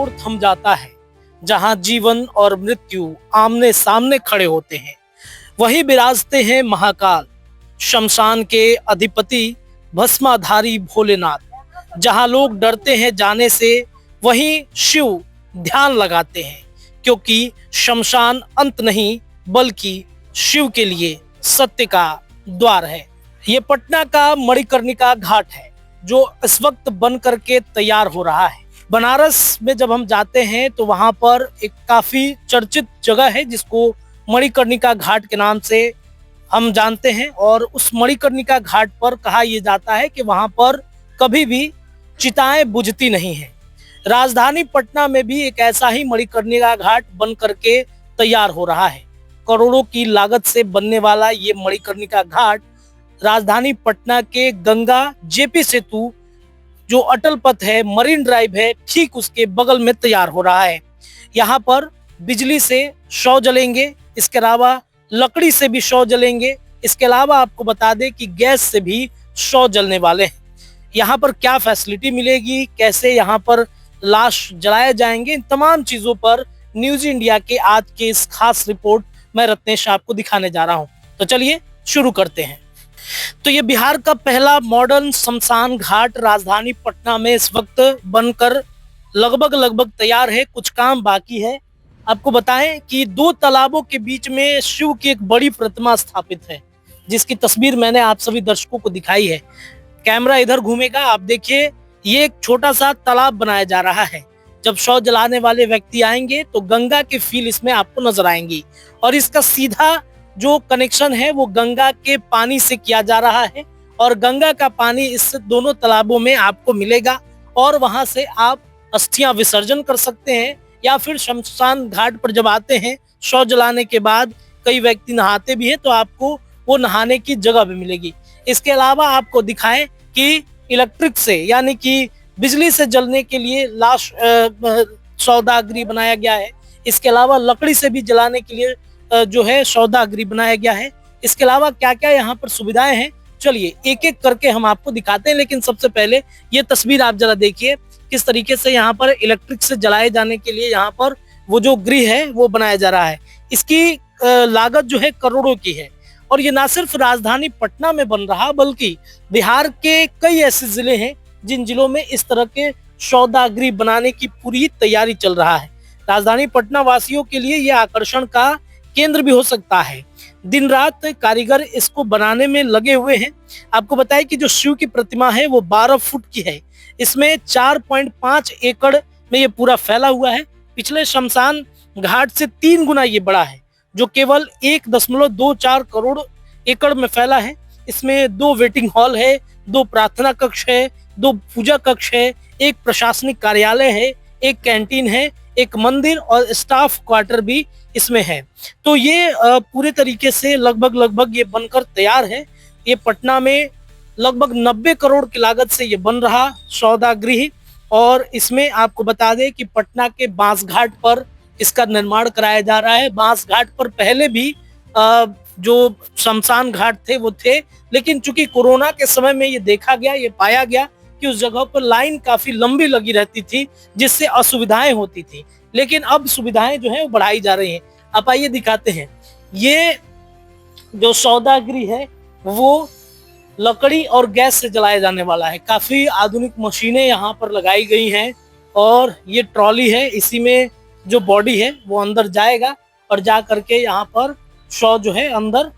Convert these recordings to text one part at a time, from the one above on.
दौड़ थम जाता है, जहां जीवन और मृत्यु आमने सामने खड़े होते हैं, वहीं विराजते हैं महाकाल, शमशान के अधिपति भस्माधारी भोलेनाथ। जहां लोग डरते हैं जाने से, वहीं शिव ध्यान लगाते हैं, क्योंकि शमशान अंत नहीं बल्कि शिव के लिए सत्य का द्वार है। ये पटना का मणिकर्णिका घाट है, जो इस वक्त बन करके तैयार हो रहा है। बनारस में जब हम जाते हैं तो वहां पर एक काफी चर्चित जगह है जिसको मणिकर्णिका घाट के नाम से हम जानते हैं, और उस मणिकर्णिका घाट पर कहा यह जाता है कि वहां पर कभी भी चिताएं बुझती नहीं है। राजधानी पटना में भी एक ऐसा ही मणिकर्णिका घाट बन करके तैयार हो रहा है। करोड़ों की लागत से बनने वाला ये मणिकर्णिका घाट राजधानी पटना के गंगा जेपी सेतु, जो अटल पथ है, मरीन ड्राइव है, ठीक उसके बगल में तैयार हो रहा है। यहाँ पर बिजली से शव जलेंगे, इसके अलावा लकड़ी से भी शव जलेंगे। इसके अलावा आपको बता दें कि गैस से भी शव जलने वाले हैं। यहाँ पर क्या फैसिलिटी मिलेगी, कैसे यहाँ पर लाश जलाए जाएंगे, इन तमाम चीजों पर न्यूज इंडिया के आज के इस खास रिपोर्ट मैं रत्नेश आपको दिखाने जा रहा हूँ। तो चलिए शुरू करते हैं। तो ये बिहार का पहला मॉडर्न शमशान घाट राजधानी पटना में इस वक्त बनकर लगभग तैयार है, कुछ काम बाकी है। आपको बताएं कि 2 तालाबों के बीच में शिव की एक बड़ी प्रतिमा स्थापित है, जिसकी तस्वीर मैंने आप सभी दर्शकों को दिखाई है। कैमरा इधर घूमेगा, आप देखिए, ये एक छोटा सा तालाब बनाया जा रहा है। जब शव जलाने वाले व्यक्ति आएंगे तो गंगा के फील इसमें आपको नजर आएंगी, और इसका सीधा जो कनेक्शन है वो गंगा के पानी से किया जा रहा है, और गंगा का पानी इस दोनों तालाबों में आपको मिलेगा, और वहां से आप अस्थियां विसर्जन कर सकते हैं, या फिर शमशान घाट पर जब आते हैं शव जलाने के बाद कई व्यक्ति नहाते भी हैं, तो आपको वो नहाने की जगह भी मिलेगी। इसके अलावा आपको दिखाएं कि इलेक्ट्रिक से, यानी कि बिजली से जलने के लिए लाश सौदागृह बनाया गया है। इसके अलावा लकड़ी से भी जलाने के लिए जो है सौदागृह बनाया गया है। इसके अलावा क्या क्या यहाँ पर सुविधाएं हैं, चलिए एक एक करके हम आपको दिखाते हैं। लेकिन सबसे पहले ये तस्वीर आप जरा देखिए, किस तरीके से यहाँ पर इलेक्ट्रिक से जलाए जाने के लिए यहाँ पर वो जो गृह है वो बनाया जा रहा है। इसकी लागत जो है करोड़ों की है, और ये ना सिर्फ राजधानी पटना में बन रहा बल्कि बिहार के कई ऐसे जिले हैं जिन जिलों में इस तरह के सौदागृह बनाने की पूरी तैयारी चल रहा है। राजधानी पटना वासियों के लिए यह आकर्षण का केंद्र भी हो सकता है। दिन रात कारीगर इसको बनाने में लगे हुए हैं। आपको बताएं कि जो शिव की प्रतिमा है वो 12 फुट की है। इसमें 4.5 एकड़ में ये पूरा फैला हुआ है। पिछले शमशान घाट से 3 गुना ये बड़ा है, जो केवल 1.24 करोड़ एकड़ में फैला है। इसमें 2 वेटिंग हॉल है, 2 प्रार्थना कक्ष है, 2 पूजा कक्ष है, एक प्रशासनिक कार्यालय है, एक कैंटीन है, एक मंदिर और स्टाफ क्वार्टर भी इसमें है। तो ये पूरे तरीके से लगभग ये बनकर तैयार है। ये पटना में लगभग 90 करोड़ की लागत से ये बन रहा सौदागृह, और इसमें आपको बता दें कि पटना के बांस घाट पर इसका निर्माण कराया जा रहा है। बांस घाट पर पहले भी जो शमशान घाट थे वो थे, लेकिन चूंकि कोरोना के समय में ये देखा गया, ये पाया गया कि उस जगह पर लाइन काफी लंबी लगी रहती थी, जिससे असुविधाएं होती थी। लेकिन अब सुविधाएं जो है वो बढ़ाई जा रही हैं। आप आइए दिखाते हैं। ये जो सौदागृह है वो लकड़ी और गैस से जलाया जाने वाला है। काफी आधुनिक मशीनें यहाँ पर लगाई गई हैं, और ये ट्रॉली है, इसी में जो बॉडी है वो अंदर जाएगा, और जा करके यहाँ पर शव जो है अंदर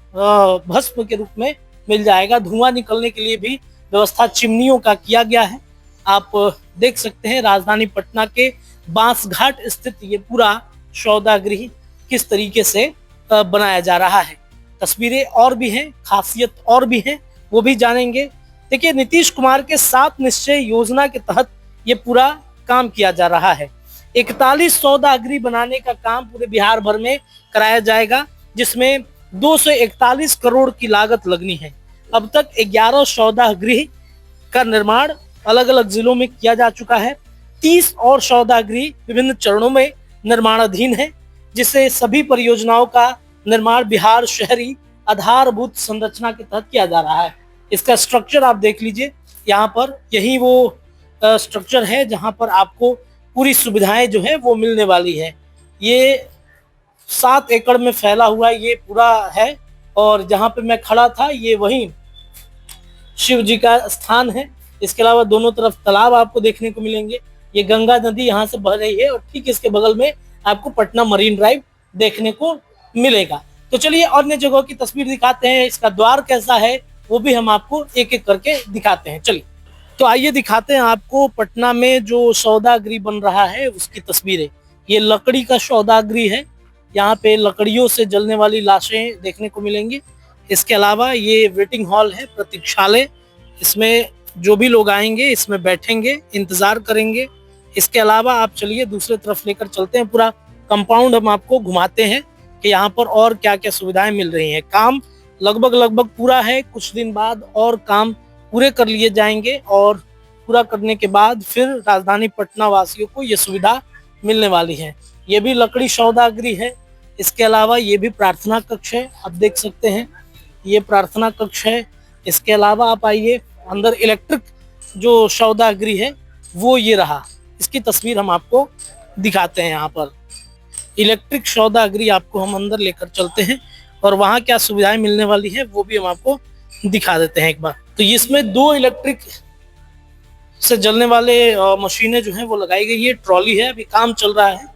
भस्म के रूप में मिल जाएगा। धुआं निकलने के लिए भी व्यवस्था चिमनियों का किया गया है। आप देख सकते हैं राजधानी पटना के बांस घाट स्थित ये पूरा सौदागृह किस तरीके से बनाया जा रहा है। तस्वीरें और भी हैं, खासियत और भी हैं, वो भी जानेंगे। देखिए, नीतीश कुमार के 7 निश्चय योजना के तहत ये पूरा काम किया जा रहा है। 41 सौदागृह बनाने का काम पूरे बिहार भर में कराया जाएगा, जिसमें 241 करोड़ की लागत लगनी है। अब तक 11 सौदागृह का निर्माण अलग अलग जिलों में किया जा चुका है। 30 और सौदागृह विभिन्न चरणों में निर्माणाधीन है, जिससे सभी परियोजनाओं का निर्माण बिहार शहरी आधारभूत संरचना के तहत किया जा रहा है। इसका स्ट्रक्चर आप देख लीजिए, यहाँ पर यही वो स्ट्रक्चर है जहाँ पर आपको पूरी सुविधाएं जो है वो मिलने वाली है। ये 7 एकड़ में फैला हुआ ये पूरा है और जहाँ पे मैं खड़ा था ये वही शिव जी का स्थान है। इसके अलावा दोनों तरफ तालाब आपको देखने को मिलेंगे। ये गंगा नदी यहाँ से बह रही है और ठीक इसके बगल में आपको पटना मरीन ड्राइव देखने को मिलेगा। तो चलिए अन्य जगहों की तस्वीर दिखाते हैं, इसका द्वार कैसा है वो भी हम आपको एक एक करके दिखाते हैं। चलिए तो आइए दिखाते हैं आपको पटना में जो सौदागृह बन रहा है उसकी तस्वीरें। ये लकड़ी का सौदागृह है, यहाँ पे लकड़ियों से जलने वाली लाशें देखने को मिलेंगी। इसके अलावा ये वेटिंग हॉल है, प्रतीक्षालय, इसमें जो भी लोग आएंगे इसमें बैठेंगे, इंतजार करेंगे। इसके अलावा आप चलिए दूसरे तरफ लेकर चलते हैं, पूरा कंपाउंड हम आपको घुमाते हैं कि यहाँ पर और क्या क्या सुविधाएं मिल रही हैं। काम लगभग पूरा है, कुछ दिन बाद और काम पूरे कर लिए जाएंगे और पूरा करने के बाद फिर राजधानी पटना वासियों को ये सुविधा मिलने वाली है। ये भी लकड़ी सौदागृह है। इसके अलावा ये भी प्रार्थना कक्ष है, आप देख सकते हैं ये प्रार्थना कक्ष है। इसके अलावा आप आइए अंदर इलेक्ट्रिक जो सौदागृह है वो ये रहा, इसकी तस्वीर हम आपको दिखाते हैं। यहाँ पर इलेक्ट्रिक सौदागृह आपको हम अंदर लेकर चलते हैं और वहाँ क्या सुविधाएं मिलने वाली है वो भी हम आपको दिखा देते हैं एक बार। तो इसमें 2 इलेक्ट्रिक से जलने वाले मशीनें जो हैं वो लगाई गई है। ट्रॉली है, अभी काम चल रहा है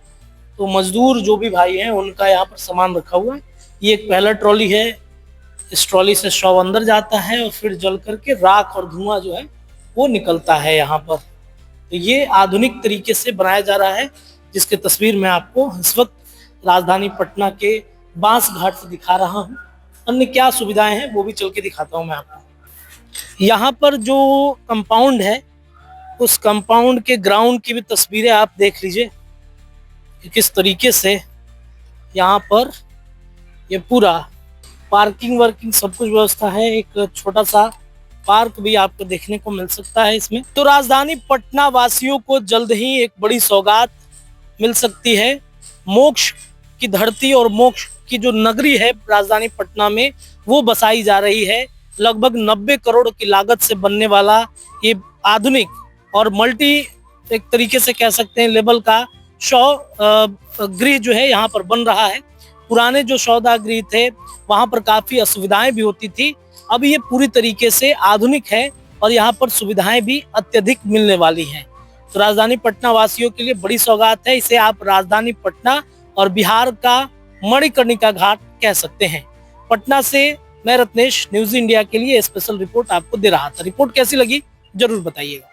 तो मजदूर जो भी भाई हैं उनका यहाँ पर सामान रखा हुआ है। ये एक पहला ट्रॉली है, इस ट्रॉली से शव अंदर जाता है और फिर जल करके राख और धुआं जो है वो निकलता है यहाँ पर। तो ये आधुनिक तरीके से बनाया जा रहा है जिसकी तस्वीर मैं आपको इस वक्त राजधानी पटना के बांस घाट से दिखा रहा हूँ। अन्य क्या सुविधाएं हैं वो भी चल के दिखाता हूँ मैं आपको। यहाँ पर जो कंपाउंड है उस कंपाउंड के ग्राउंड की भी तस्वीरें आप देख लीजिए कि किस तरीके से यहाँ पर ये पूरा पार्किंग वर्किंग सब कुछ व्यवस्था है। एक छोटा सा पार्क भी आपको देखने को मिल सकता है इसमें। तो राजधानी पटना वासियों को जल्द ही एक बड़ी सौगात मिल सकती है। मोक्ष की धरती और मोक्ष की जो नगरी है राजधानी पटना में वो बसाई जा रही है। लगभग 90 करोड़ की लागत से बनने वाला ये आधुनिक और मल्टी एक तरीके से कह सकते हैं लेवल का गृह जो है यहाँ पर बन रहा है। पुराने जो सौदागृह थे वहाँ पर काफी असुविधाएं भी होती थी, अब ये पूरी तरीके से आधुनिक है और यहाँ पर सुविधाएं भी अत्यधिक मिलने वाली हैं। तो राजधानी पटना वासियों के लिए बड़ी सौगात है। इसे आप राजधानी पटना और बिहार का मणिकर्णिका घाट कह सकते हैं। पटना से मैं रत्नेश न्यूज इंडिया के लिए स्पेशल रिपोर्ट आपको दे रहा था। रिपोर्ट कैसी लगी जरूर बताइएगा।